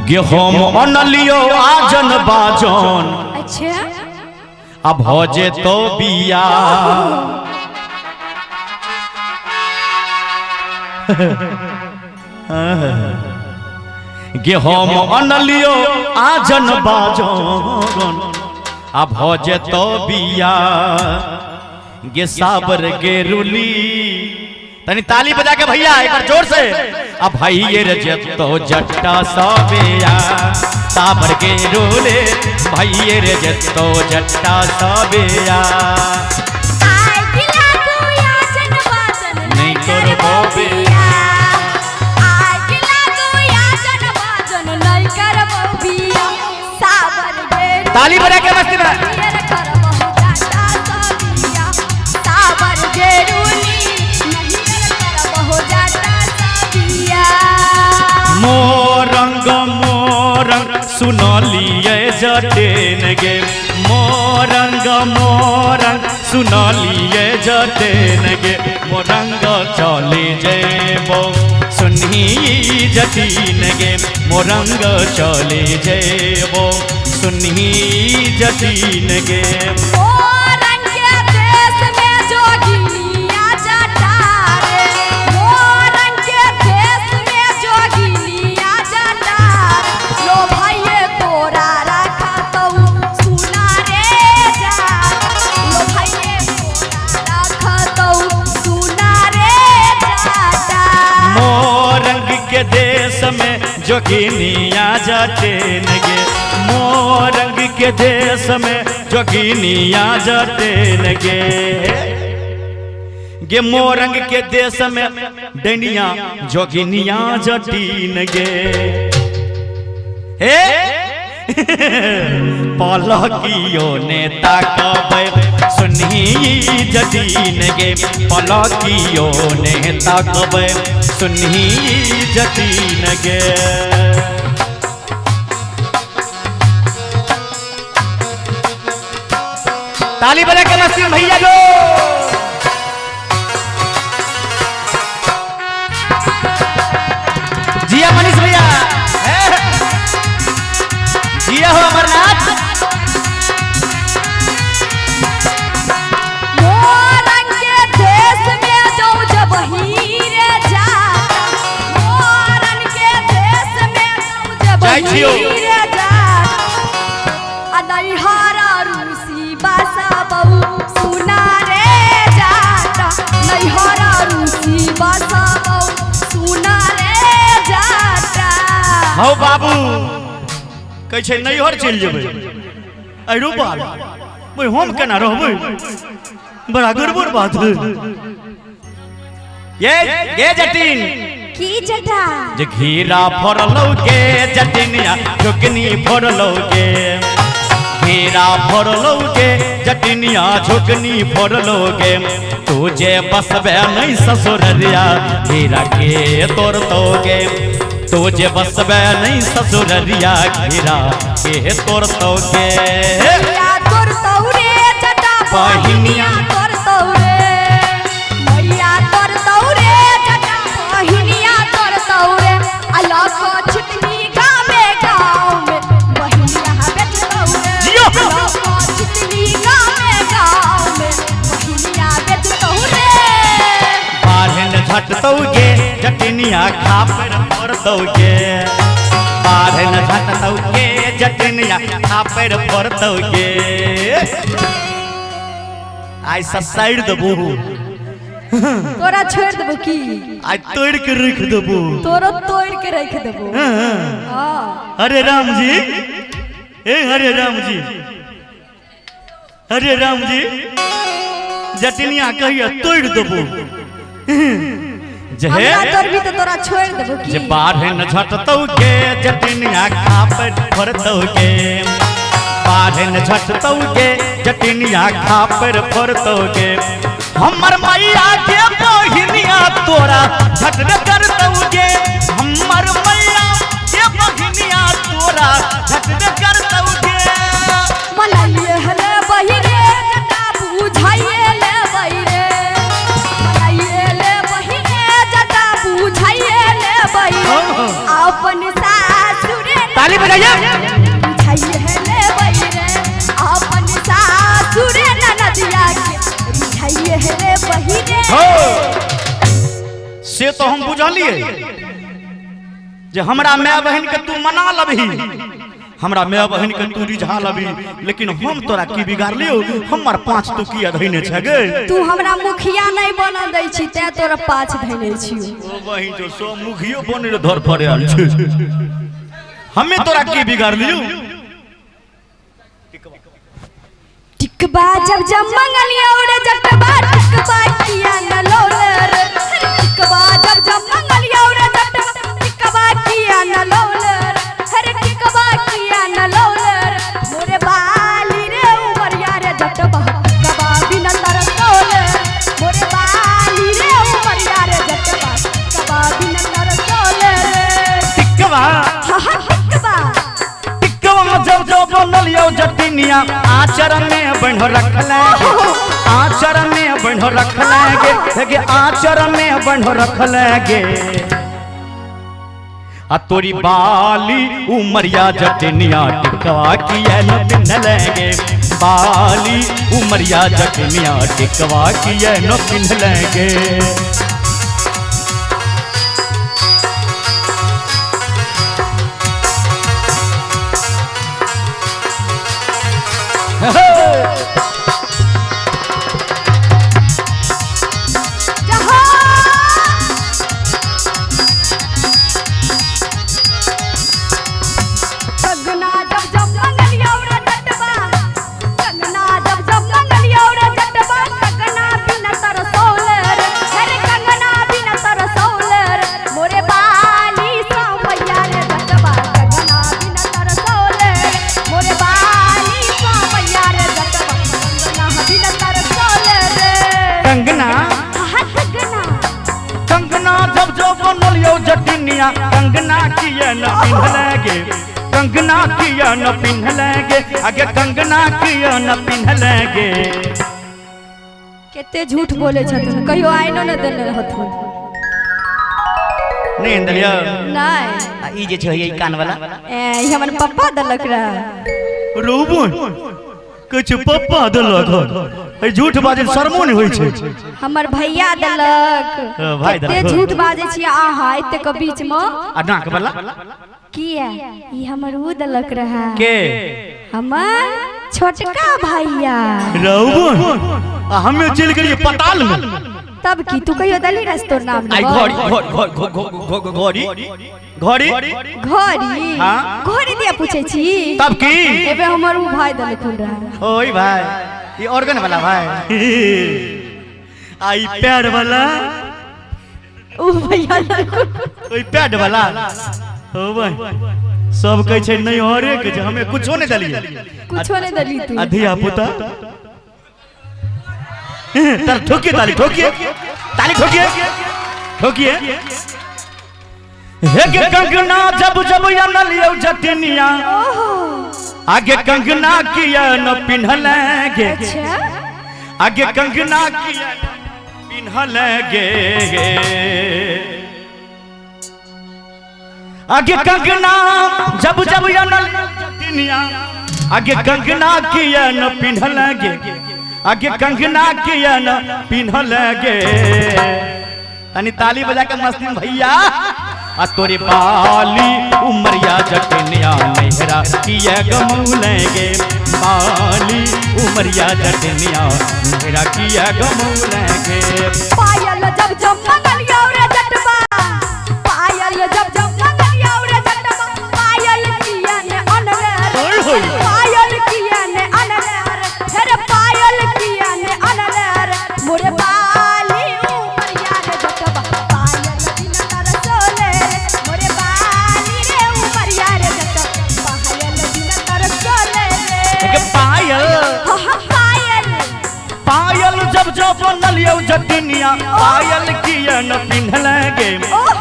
गेहूं अनलियो आजन बाजन। अच्छा अब भोजे तो बिया गेहूं अनलियो आजन बाजन। अब भोजे तो बिया गे साबर गे रुली। तनी ताली बजा के भैया एक बार जोर से। अब भैये रे जत्तो जट्टा सबेया साबर के रोले भैये रे जत्तो जट्टा सबेया। नहीं तोर बोबिया ताली बजा के मस्ती में। मोरंग मोरंग सुनलिए जटेन गे मोरंग मोरंग सुनलिए जटेन गे मोरंग चले जेबो सुनही जटीन गे मोरंग चले जेबो सुनही जटीन गे। जोगिनिया जटेन गे मोरंग के देश में जोगिनिया जटेन गे गे मोरंग के देश में डैनिया जोगिनिया जटीन गे। हे पलकियो ने ताकबे सुनही जटीन गे पलकियो ने ताकबे सुनही जटीन गे। ताली बजा के मस्ती भैया जो। जिया मनीष भैया जिया हो अमरनाथ। मोरंग के देश में जो जब हीरे जा मोरंग के देश में जो जब हीरे जा अनहरा रूसी बासा बहु सुना रे जाता नहरा रूसी बासा बहु सुना रे जाता। हो बाबू कैसे नैहर चल जेबै अरु बाल भाई हम केना रहबै बड़ा गड़बड़ बात है। ये जटिन की जटा जे घीरा फरलौ के जटिनिया झुकनी फरलौ के घीरा फरलौ के जटिनिया झुकनी फरलौ के तुझे बसबे नहीं ससुररिया घीरा के तोड़तोगे तुझे बसबे नहीं ससुररिया घीरा के तोड़तोगे। बहिनिया मैया तोर तौरे जटा बहिनिया तोर तौरे अल्लाह को छितनी गावे गाँव में बहिनिया बेच तौरे अल्लाह को छितनी गावे गाँव में बहिनिया बेच तौरे। बारहन झटतौगे जटिनिया खापर फोड़तौगे बारहन झटतौगे जटिनिया खापर फोड़तौगे। आई साइड दबो तोरा छोड़ देबो की आई तोड़ के रख देबो तोरा तोड़ के रख देबो। हां अरे राम जी हरे राम जी हरे राम जी जटिनिया कहिया तोड़ देबो जहे तोर भी तो तोरा छोड़ देबो की जे बारहन झटतौगे जटिनिया खापर फोड़तौगे बारहन झटतौगे जटिनिया खापर फोड़तौगे। हमर मैया के बहिनिया तोरा झटन करतौगे हमर मैया के बहिनिया तोरा झटन करतौगे। मनाइए हले बहिरे जटा बुझाइए ले बहिरे मनाइए ले बहिरे जटा बुझाइए ले बहिरे अपन सासुरे बजाइए। रिझाइए है ले बहिरे अपन सासुर ननदिया के रिझाइए है ले बहिरे। से तो हम बुझलिए जे हमरा माय बहन के तू मना लबही, हमरा माय बहन के तू रिझा लबी, लेकिन हम तोरा की बिगाड़ लियो, हमर 5 टुकिया धइने छ गे। तू हमरा मुखिया नहीं बना दै छी ते तोरा 5 धइने छी। ओ बहिन जो सो मुखियो बने रे धर फरे आल छ, हमें तोरा की बिगाड़ लियो। टिकबा जब जब मंगलिया रे जटबा टिकबा किया न लोलर, टिकबा जब जब मंगलिया रे जटबा टिकबा किया न लोलर, हरे टिकबा किया न लोलर। मोरे बाली रे उमरिया रे जटबा टिकबा बिना तरसोलर, मोरे बाली रे उमरिया रे जटबा टिकबा बिना तरसोलर। टिकवा टिकबा टिकवा जब जब बनलियो जटिनिया आचर में बन रखले, आचर में बन रखले गे, आचर में बन रखले गे। आ तोरी बाली उमरिया जटिनिया टिकवा किया न पिन्हले गे, बाली उमरिया जटिनिया टिकवा किया न पिन्हले गे। जटिनिया कंगना किया न पिन्हले गे, कंगना किया न पिन्हले गे, आगे कंगना किया न पिन्हले गे। केते झूठ बोले छथुन, कहियो आइनो न देले रहथुन। नहीं दलिया नहीं ई जे छै ई कान वाला ई हमर पप्पा दलक रहा। रोबो कुछ पप्पा दलक है, झूठ बाजे शर्मो नहीं होई छै। हमर भैया दलक, भाई केते दलक झूठ बाजे छी आहा एते के बीच में। आ नाक वाला किया ई हमर उ दलक रहा के हमर छोटका भैया। रोबो आ हमें चल गेलिए पताल में, तब की तू कहियो दली रस तोर नाम आई घोड़ी घोड़ी घोड़ी घोड़ी हाँ? घोड़ी दिया पूछे छी, तब की एबे हमर उ भाई दलक रहा। ओई भाई ये ऑर्गन वाला भाई, आई पैड वाला उ भैया दलक ओई पैड वाला ओ भाई सब कह छै नहीं हरे के हमें कुछो नहीं दलिए, कुछो नहीं दली तू। अधिया पुता तर ठोकिए ताली ठोकिए ताली ठोकिए ठोकिए। हे के कंगना जब जब या न लियो जटिनिया, आगे कंगना किया न पिन्हले गे, आगे कंगना किया न पिन्हले गे, आगे कंगना जब जब या न लियो जटिनिया, आगे कंगना किया न पिन्हले गे, आगे कंगना किया न पिन्हले गे। तनी ताली बजा के मस्ती भैया। आ तोरे बाली उमरिया जटिनिया मेहरा किया गमौलेंगे, बाली उमरिया जटिनिया मेहरा किया गमौलेंगे। पायल जब जब मंगलिया रे जटबा, पायल जब जब मंगलिया रे जटबा, पायल किया ने अनर, पायल किया ने अनर, फिर पायल किया ने अनर। मोरे बाली उमरिया रे जटबा, पायल बिना तरसोले, मोरे बाली रे उमरिया रे जटबा, पायल बिना तरसोले। पायल पायल पायल जब जब बनलियो जटिनिया, पायल किया न पिन्हले गे,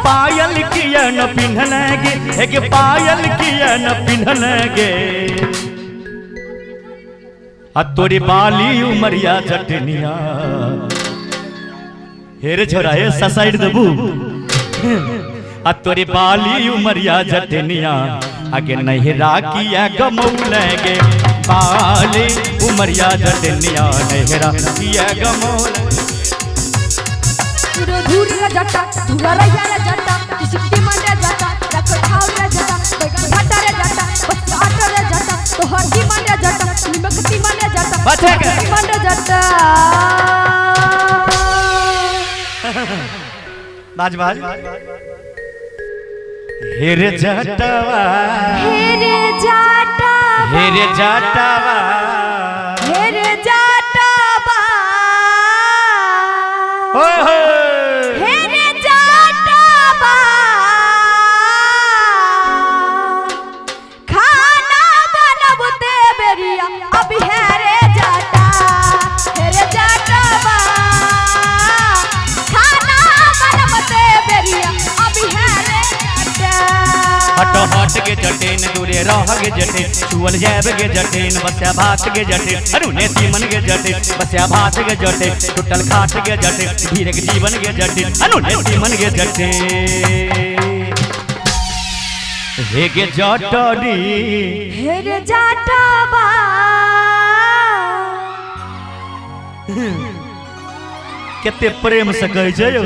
पायल किया न पिन्हले गे, के पायल किया न पिन्हले गे। आ तोरी बाली उमरिया जटिनिया हेरे छोरा हे साइड देबू। आ तोरी बाली उमरिया जटिनिया आगे नहरा किया गमौलेगे बाली उमरिया जटनिया नहरा किया गमौल धूर रे जटा धूरा रैया रे जटा किसकी मंडे जटा रख खाव रे जटा बैगन भट्टा रे जटा बस आटा रे जटा तो हरदी मंडे जटा निमकती मंडे जटा बचेगा मंडे जटा बाज बाज हेरे जटावा हेरे जटावा हेरे जटावा हेरे जटावा ओए होए हेरे जटावा खाना बनबते बेरिया अभी हेरे जटा हेरे जटावा खाना बनबते बेरिया अभी हेरे जटा हट हट के जटेन दूरे रह गे जटेन छुअल जाब गे जटेन बस्या भात गे जटेन अरुने तीमन गे जटेन बस्या भात गे जटेन टूटल खाट गे जटेन धीरे के जीवन गे जटेन अरुने तीमन गे जटेन हे गे जटनी हेरे जटावा केते प्रेम से कह जयो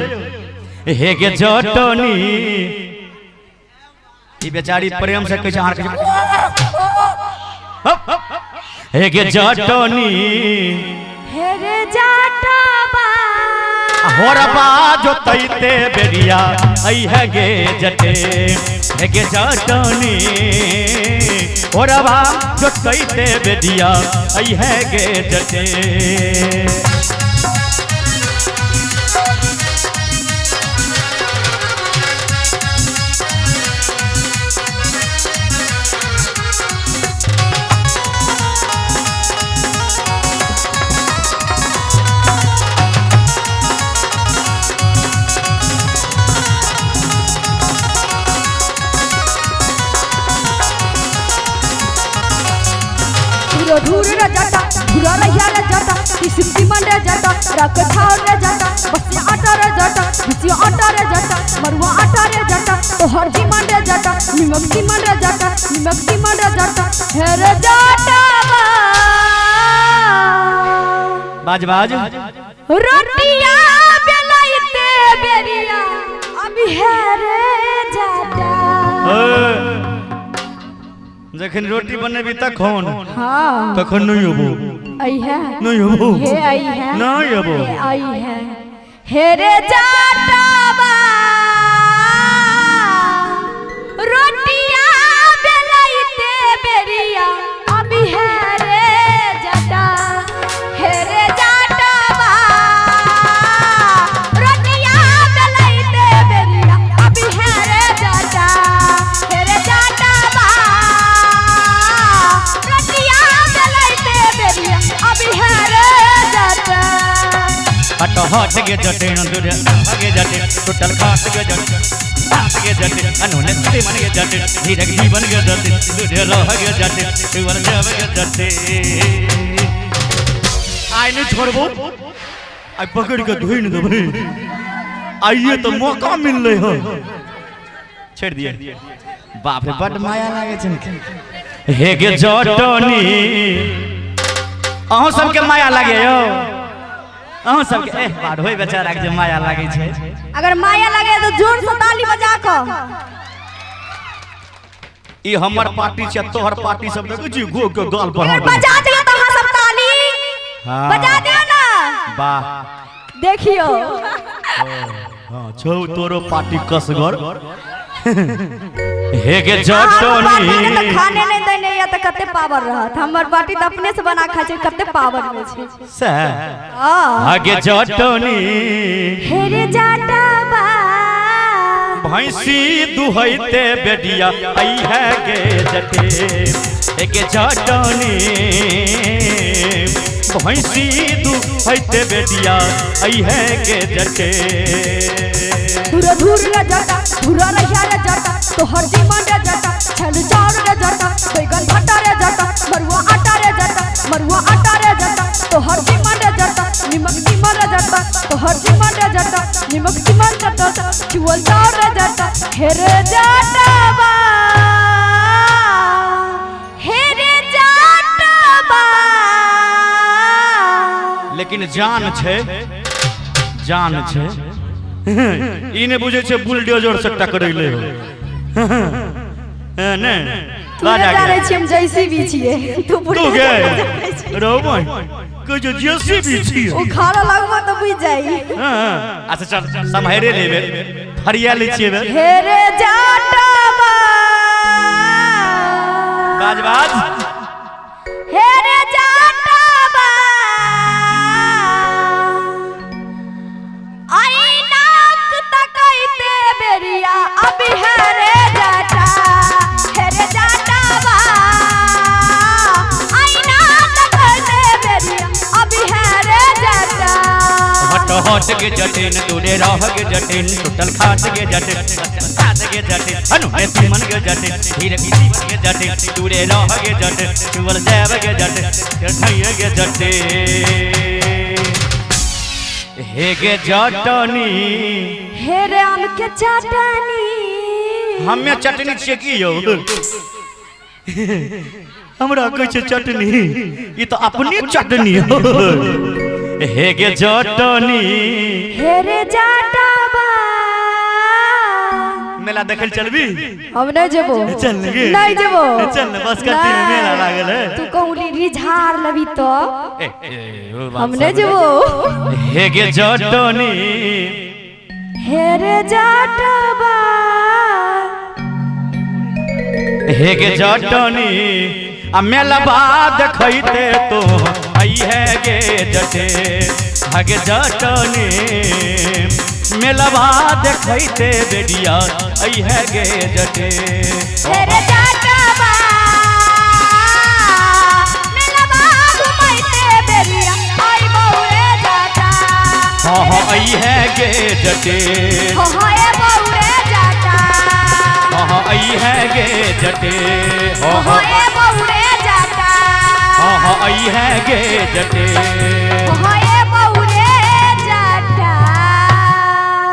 हे गे जटनी ई बेचारी प्रेम से कह हार हे गे जटनी हेरे जटावा होरबा जो तैते बेरिया आई है गे जटे हे गे जटनी होरबा जो तैते बेरिया आई है गे जटे धूर रे जटा धूरा रैया रे जटा किसकी मंडे जटा रख खाव रे जटा बस आटा रे जटा बिची आटा रे जटा मरुआ आटा रे जटा तो हरदी मंडे जटा निमकती मंडे जटा निमकती मंडे जटा हेरे जटा बाज बाज रोटिया बेलाइते बेरिया अभी हेरे जटा जखन रोटी बनेबी तखन हाँ तखन नहीं होबो आई है नहीं होबो हे आई है नहीं होबो हे आई है हेरे जटावा रोटिया बेलाइते बेरिया अभी हेरे जटा हेरे जटावा रोटिया बेलाइते बेरिया अभी हेरे जटा हेरे जटावा रोटिया बेलाइते बेरिया अभी हेरे जटा हट हट गे जटेन दूरे गे जटेन टूटल खाट गे जटेन हाथ गे जटेन अनोने तीमन गे जटेन धीरे के जीवन गे जटेन दूरे रह गे जटेन जीवन जब गे जटेन आई नहीं छोड़बो आई पकड़ के धोई न देबे आइए तो मौका मिल रहे हो छोड़ दिए बाप रे बड माया लागे छन हे गे जटनी अहों सबके माया लागे यो अहों सबके बाढ़ होई बेचारा के जे माया लागे छे अगर माया लगे तो जोर से ताली बजा को ई हमर पार्टी छे तोहर पार्टी सब देखै छी गो के गाल पर हाथ बजा दियो तो हां सब ताली हां बजा दियो ना वाह देखियो हां छौ तोरो पार्टी कसगर हे गे जटनी खाने नहीं देने या तो कते पावर रहत हमर पार्टी तो अपने से बना खा छै कते पावर में छै से हां आगे जटनी हेरे जटावा भैंसी दुहैते बेडिया आई है गे जटे हे गे जटनी भैंसी दुहैते बेडिया आई है गे जटे धूर धूर रे जटा धूरा रैया रे जटा तो हरदी मंडे जटा छल चार रे जटा बैगन भट्टा रे जटा मरुआ आटा रे जटा मरुआ आटा रे जटा तो हरदी मंडे जटा निमकती मंडे जटा तो हरदी मंडे जटा निमकती मंडे जटा चुवल चार रे जटा हेरे जटावा लेकिन जान छे जान छे ई ने बुझे छे बुलडोजर से टकरैले हो ने तूने जाने छी हम जैसी भी छिए तू तू गे रो भाई को जो जैसी भी छिए ओ खाना लगवा तो बुझ जाई अच्छा चल समहरे लेबे फरिया ले छिए बे हेरे जाटवा बाज बाज हेरे जाटवा आई नाक तकैते बेरिया अभी हेरे जाटा हेरे जाटवा आई नाक तकैते बेरिया अभी हेरे जाटा हट हट के जटिन दूरे रह के जटिन टूटल खाट के जटिन खाट के जटिन अनुने सुमन के जटिन धीरे बीती के जटिन दूरे रह के जटिन चुवल जाव के जटिन ठइए के जटिन हे गे जटनी हेरे आम के चटनी हमें चटनी छिए की यौ हमरा कहै छै चटनी ई तो अपनी चटनी हो हे गे जटनी हेरे जाटवा मेला देखल चलबी हम नहीं जेबो चल गे नहीं जेबो चल न बस करती में मेला लागल है तू कहूली रिझार लबी तो हम हम नहीं जेबो हे गे जटनी हेरे जाटवा हे गे जटनी आ मेला बाद खैते तो आई है गे जटे हगे जटनी मेला बाद खैते बेडिया आई है गे जटे हेरे जाटवा मेला बाग घुमैते बेरिया आई बहुरे जाटा हाँ हाँ आई है गे जटे हो ए बहुरे जाटा हाँ हाँ आई है गे जटे हो ए बहुरे जाटा हाँ हाँ आई है गे जटे